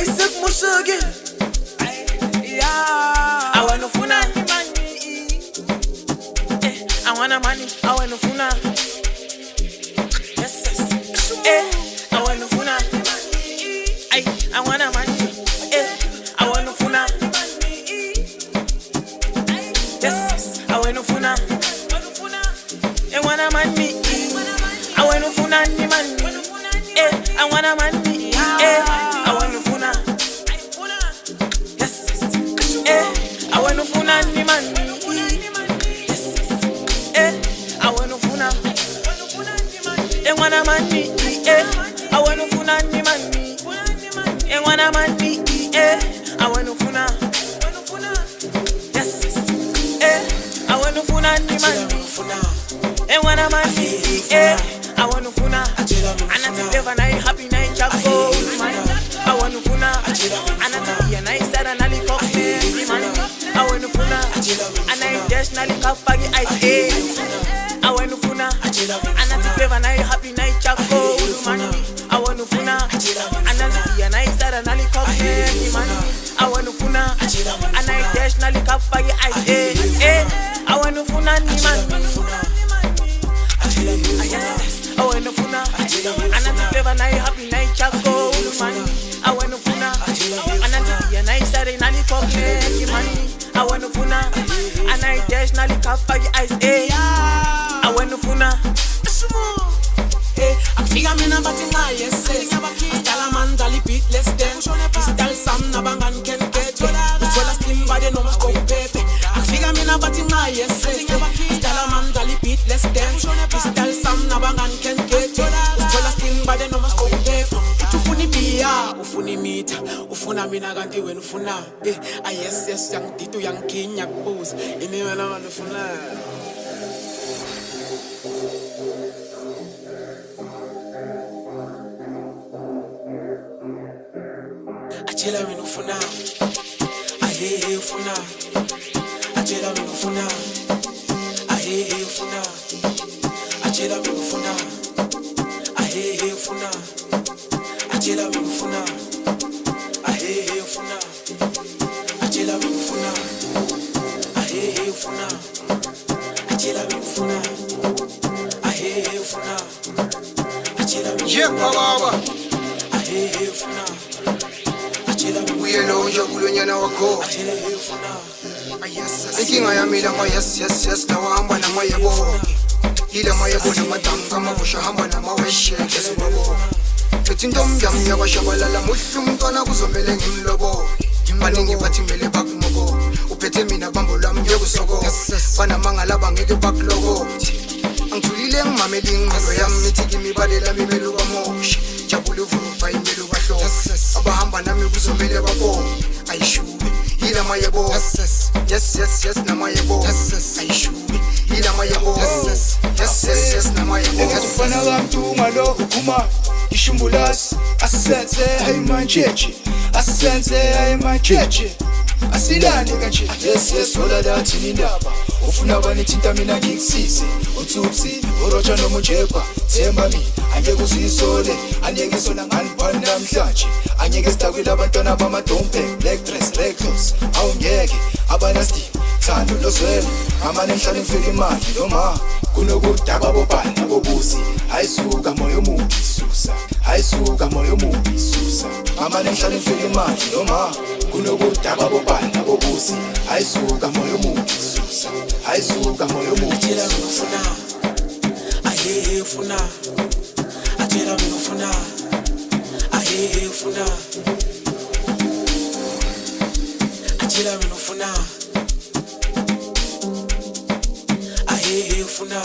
Isaac Mushagi. Yeah. I want to funa money. I want a money. I want to funa. Yes, yes. I want to funa. I want a money. I want to funa. Yes, I want to funa. I want a money. I want to funa ni money. I want a money. I want to funa. Yes, I want to funa ni money. Yes, I want to funa. I want a money. I want to funa ni money. I want a money. I want to funa. Yes, I want to funa ni money. I want a money. I want to funa. And I live a night happy night chapo. I want to funa. And I be a nice and I live up I want to funa. And I nationally cup baggy ice. I want to funa. And I live a night happy night chapo. I want to funa. And I be a nice and I live up I want to funa. And I nationally cup baggy ice. I want to funa ni man. Yes, I want to funa. And I live a night happy night chapo. I want to funa. And I be a nice Saturday night for money. I want to funa. And I nationally cup baggy ice. I want to funa. I figure me na batinga yes. Stala man dali beat less than. Style sam na bangan can get. Swala skin body no mas go pepe. I figure me na batinga yes. Stala man dali beat less than. Style sam na bangan can get. Swala skin body no mas go pepe. Ufuni biya, ufuni mita, ufuna mina kanti wena ufuna. Yes yes yang titu yang king yang boss. Ini wena ufuna. Achela wena ufuna. Ahe ufuna. Achela wena ufuna. Ahe ufuna. Achela wena ufuna. Ahe ufuna. Achela wena ufuna. Ahe ufuna. Achela wena ufuna. Ahe ufuna. Achela wena ufuna. Ahe ufuna. Achela wena ufuna. Yeah, baba. Ahe ufuna. Uyena unjabulonyana wakho inkinga yami lama yes nawahamba namayebo yile mayebo namatanga amavusha hamba namaweshe kesibabo ethi intombi yami yakwashabalala muhle umntwana kuzomele ngimlobo baningi bathi mele bakumoko uphethe mina bambo lwami ngekusoko banamangala bangeke bakuloko angithulile ngimameli ingqondo yami ithi kimibalela mimelu bamosha jabule uvuva imelu bahlo abahamba nami kuzomele babonge ayishubi yila mayebo yes namayebo ayishubi yila mayebo yes namayebo ngazifana kamntu ngalo uphuma ishumbulasi asenze hayimancheche asenze hayimancheche asilane kanje yes ola dathi indaba ufuna banithinta mina ngikusize uthupsi uroja nomujepa themba mina angeke usisole angeke isona ngani namhlanje angeke sidakwile abantwana bamadompe black dress reckless awungeke abanasti thando loswele amane ngihlale ngifika imali noma kunokudaba bobani bobusi ayisuka moyo omubi susa ayisuka moyo omubi susa amane ngihlale ngifika imali noma kunokudaba bobani bobusi ayisuka moyo omubi susa ayisuka moyo omubi Achela wena ufuna. Ahe ufuna. Achela wena ufuna. Ahe ufuna. Achela wena ufuna. Ahe ufuna.